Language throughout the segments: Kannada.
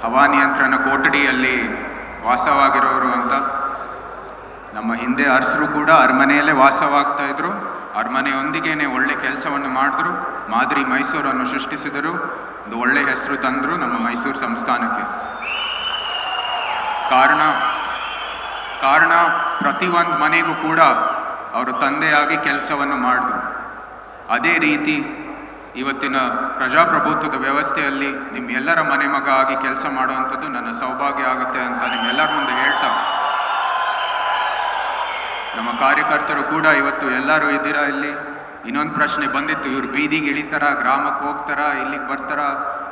ಹವಾನಿಯಂತ್ರಣ ಕೊಠಡಿಯಲ್ಲಿ ವಾಸವಾಗಿರೋರು ಅಂತ. ನಮ್ಮ ಹಿಂದೆ ಅರಸರು ಕೂಡ ಅರಮನೆಯಲ್ಲೇ ವಾಸವಾಗ್ತಾ ಇದ್ರು. ಅರಮನೆಯೊಂದಿಗೇನೆ ಒಳ್ಳೆ ಕೆಲಸವನ್ನು ಮಾಡಿದ್ರು. ಮಾದರಿ ಮೈಸೂರನ್ನು ಸೃಷ್ಟಿಸಿದರು. ಒಂದು ಒಳ್ಳೆ ಹೆಸರು ತಂದರು ನಮ್ಮ ಮೈಸೂರು ಸಂಸ್ಥಾನಕ್ಕೆ. ಕಾರಣ ಪ್ರತಿಯೊಂದು ಮನೆಗೂ ಕೂಡ ಅವರು ತಂದೆಯಾಗಿ ಕೆಲಸವನ್ನು ಮಾಡಿದ್ರು. ಅದೇ ರೀತಿ ಇವತ್ತಿನ ಪ್ರಜಾಪ್ರಭುತ್ವದ ವ್ಯವಸ್ಥೆಯಲ್ಲಿ ನಿಮ್ಮೆಲ್ಲರ ಮನೆ ಮಗ ಆಗಿ ಕೆಲಸ ಮಾಡುವಂಥದ್ದು ನನ್ನ ಸೌಭಾಗ್ಯ ಆಗುತ್ತೆ ಅಂತ ನಿಮ್ಮೆಲ್ಲರ ಮುಂದೆ ಹೇಳ್ತಾ, ನಮ್ಮ ಕಾರ್ಯಕರ್ತರು ಕೂಡ ಇವತ್ತು ಎಲ್ಲರೂ ಇದ್ದೀರಾ ಇಲ್ಲಿ. ಇನ್ನೊಂದು ಪ್ರಶ್ನೆ ಬಂದಿತ್ತು, ಇವ್ರು ಬೀದಿಗೆ ಇಳಿತಾರ, ಗ್ರಾಮಕ್ಕೆ ಹೋಗ್ತಾರ, ಇಲ್ಲಿಗೆ ಬರ್ತಾರ,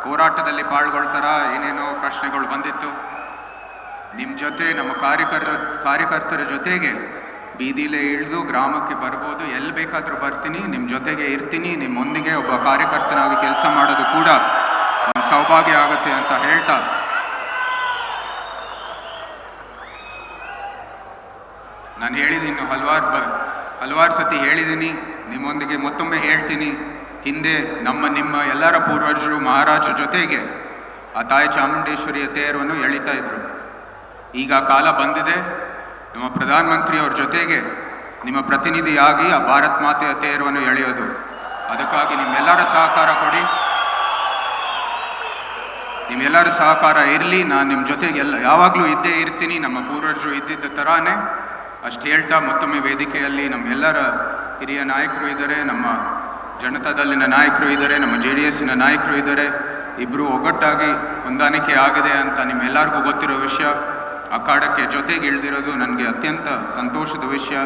ಹೋರಾಟದಲ್ಲಿ ಪಾಲ್ಗೊಳ್ತಾರ, ಏನೇನೋ ಪ್ರಶ್ನೆಗಳು ಬಂದಿತ್ತು. ನಿಮ್ಮ ಜೊತೆ ನಮ್ಮ ಕಾರ್ಯಕರ್ತರ ಜೊತೆಗೆ ಬೀದಿಲೇ ಇಳಿದು ಗ್ರಾಮಕ್ಕೆ ಬರ್ಬೋದು, ಎಲ್ಲಿ ಬೇಕಾದರೂ ಬರ್ತೀನಿ, ನಿಮ್ಮ ಜೊತೆಗೆ ಇರ್ತೀನಿ. ನಿಮ್ಮೊಂದಿಗೆ ಒಬ್ಬ ಕಾರ್ಯಕರ್ತನಾಗಿ ಕೆಲಸ ಮಾಡೋದು ಕೂಡ ಒಂದು ಸೌಭಾಗ್ಯ ಆಗುತ್ತೆ ಅಂತ ಹೇಳ್ತಾ, ನಾನು ಹೇಳಿದ್ದೀನಿ ಹಲವಾರು ಸತಿ ಹೇಳಿದ್ದೀನಿ, ನಿಮ್ಮೊಂದಿಗೆ ಮತ್ತೊಮ್ಮೆ ಹೇಳ್ತೀನಿ. ಹಿಂದೆ ನಿಮ್ಮ ಎಲ್ಲರ ಪೂರ್ವಜರು ಮಹಾರಾಜರ ಜೊತೆಗೆ ಆ ತಾಯಿ ಚಾಮುಂಡೇಶ್ವರಿಯ ತೇರವನ್ನು ಎಳಿತಾ ಇದ್ರು. ಈಗ ಕಾಲ ಬಂದಿದೆ, ನಮ್ಮ ಪ್ರಧಾನಮಂತ್ರಿಯವ್ರ ಜೊತೆಗೆ ನಿಮ್ಮ ಪ್ರತಿನಿಧಿಯಾಗಿ ಆ ಭಾರತ್ ಮಾತೆಯ ತೇರವನ್ನು ಎಳೆಯೋದು. ಅದಕ್ಕಾಗಿ ನಿಮ್ಮೆಲ್ಲರ ಸಹಕಾರ ಕೊಡಿ, ನಿಮ್ಮೆಲ್ಲರ ಸಹಕಾರ ಇರಲಿ. ನಾನು ನಿಮ್ಮ ಜೊತೆಗೆ ಯಾವಾಗಲೂ ಇದ್ದೇ ಇರ್ತೀನಿ, ನಮ್ಮ ಪೂರ್ವಜರು ಇದ್ದಿದ್ದ ಥರಾನೇ. ಅಷ್ಟು ಹೇಳ್ತಾ ಮತ್ತೊಮ್ಮೆ ವೇದಿಕೆಯಲ್ಲಿ ನಮ್ಮೆಲ್ಲರ ಹಿರಿಯ ನಾಯಕರು ಇದ್ದಾರೆ, ನಮ್ಮ ಜನತಾದಲ್ಲಿನ ನಾಯಕರು ಇದ್ದಾರೆ, ನಮ್ಮ JDSನ ನಾಯಕರು ಇದ್ದಾರೆ. ಇಬ್ಬರು ಒಗ್ಗಟ್ಟಾಗಿ ಹೊಂದಾಣಿಕೆ ಆಗಿದೆ ಅಂತ ನಿಮ್ಮೆಲ್ಲರಿಗೂ ಗೊತ್ತಿರೋ ವಿಷಯ. ಅಖಾಡಕ್ಕೆ ಜೊತೆಗೆ ಇಳಿದಿರೋದು ನನಗೆ ಅತ್ಯಂತ ಸಂತೋಷದ ವಿಷಯ.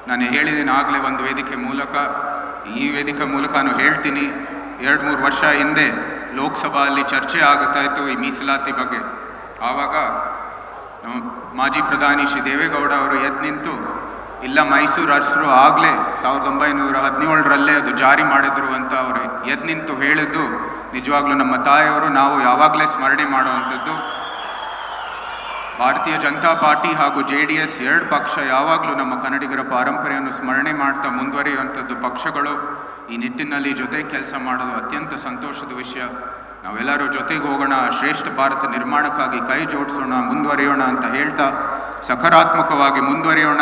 ನಾನು ಹೇಳಿದ್ದೀನಿ ಆಗಲೇ ಒಂದು ವೇದಿಕೆ ಮೂಲಕ, ಈ ವೇದಿಕೆ ಮೂಲಕನೂ ಹೇಳ್ತೀನಿ. 2-3 ವರ್ಷ ಹಿಂದೆ ಲೋಕಸಭೆಯಲ್ಲಿ ಚರ್ಚೆ ಆಗುತ್ತಾ ಇತ್ತು ಈ ಮೀಸಲಾತಿ ಬಗ್ಗೆ. ಆವಾಗ ಮಾಜಿ ಪ್ರಧಾನಿ ಶ್ರೀ ದೇವೇಗೌಡ ಅವರು ಎದ್ದು ನಿಂತು, ಇಲ್ಲ ಮೈಸೂರು ಅರಸರು ಆಗಲೇ 1917ರಲ್ಲೇ ಅದು ಜಾರಿ ಮಾಡಿದ್ರು ಅಂತ ಅವರು ಎದ್ದು ನಿಂತು ಹೇಳಿದ್ದು ನಿಜವಾಗ್ಲೂ ನಮ್ಮ ತಾಯಿಯವರು ನಾವು ಯಾವಾಗಲೇ ಸ್ಮರಣೆ ಮಾಡುವಂಥದ್ದು. ಭಾರತೀಯ ಜನತಾ ಪಾರ್ಟಿ ಹಾಗೂ JDS 2 ಪಕ್ಷ ಯಾವಾಗಲೂ ನಮ್ಮ ಕನ್ನಡಿಗರ ಪಾರಂಪರೆಯನ್ನು ಸ್ಮರಣೆ ಮಾಡ್ತಾ ಮುಂದುವರಿಯುವಂಥದ್ದು ಪಕ್ಷಗಳು. ಈ ನಿಟ್ಟಿನಲ್ಲಿ ಜೊತೆ ಕೆಲಸ ಮಾಡೋದು ಅತ್ಯಂತ ಸಂತೋಷದ ವಿಷಯ. ನಾವೆಲ್ಲರೂ ಜೊತೆಗೆ ಹೋಗೋಣ, ಶ್ರೇಷ್ಠ ಭಾರತ ನಿರ್ಮಾಣಕ್ಕಾಗಿ ಕೈ ಜೋಡಿಸೋಣ, ಮುಂದುವರಿಯೋಣ ಅಂತ ಹೇಳ್ತಾ, ಸಕಾರಾತ್ಮಕವಾಗಿ ಮುಂದುವರಿಯೋಣ.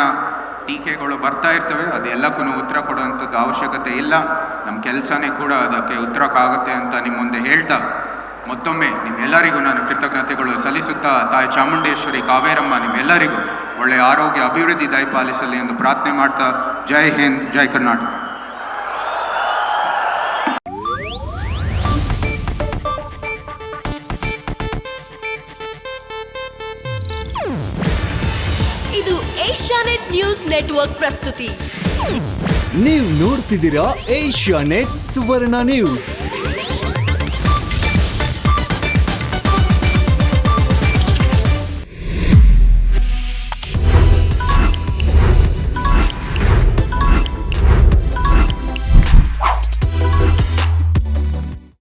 ಟೀಕೆಗಳು ಬರ್ತಾ ಇರ್ತವೆ, ಅದೆಲ್ಲಕ್ಕೂ ಉತ್ತರ ಕೊಡುವಂಥದ್ದು ಅವಶ್ಯಕತೆ ಇಲ್ಲ. ನಮ್ಮ ಕೆಲಸನೇ ಕೂಡ ಅದಕ್ಕೆ ಉತ್ತರಕ್ಕಾಗುತ್ತೆ ಅಂತ ನಿಮ್ಮ ಮುಂದೆ ಹೇಳ್ತಾ, ಮತ್ತೊಮ್ಮೆ ನಿಮ್ಮೆಲ್ಲರಿಗೂ ನಾನು ಕೃತಜ್ಞತೆಗಳು ಸಲ್ಲಿಸುತ್ತಾ, ತಾಯಿ ಚಾಮುಂಡೇಶ್ವರಿ ಕಾವೇರಮ್ಮ ನಿಮ್ಮೆಲ್ಲರಿಗೂ ಒಳ್ಳೆಯ ಆರೋಗ್ಯ ಅಭಿವೃದ್ಧಿ ದಯಪಾಲಿಸಲಿ ಎಂದು ಪ್ರಾರ್ಥನೆ ಮಾಡ್ತಾ, ಜೈ ಹಿಂದ್, ಜೈ ಕರ್ನಾಟಕ. ಇದು ಏಷ್ಯಾನೆಟ್ ನ್ಯೂಸ್ ನೆಟ್ವರ್ಕ್ ಪ್ರಸ್ತುತಿ. ನೀವು ನೋಡ್ತಿದ್ದೀರಾ ಏಷ್ಯಾನೆಟ್ ಸುವರ್ಣ ನ್ಯೂಸ್.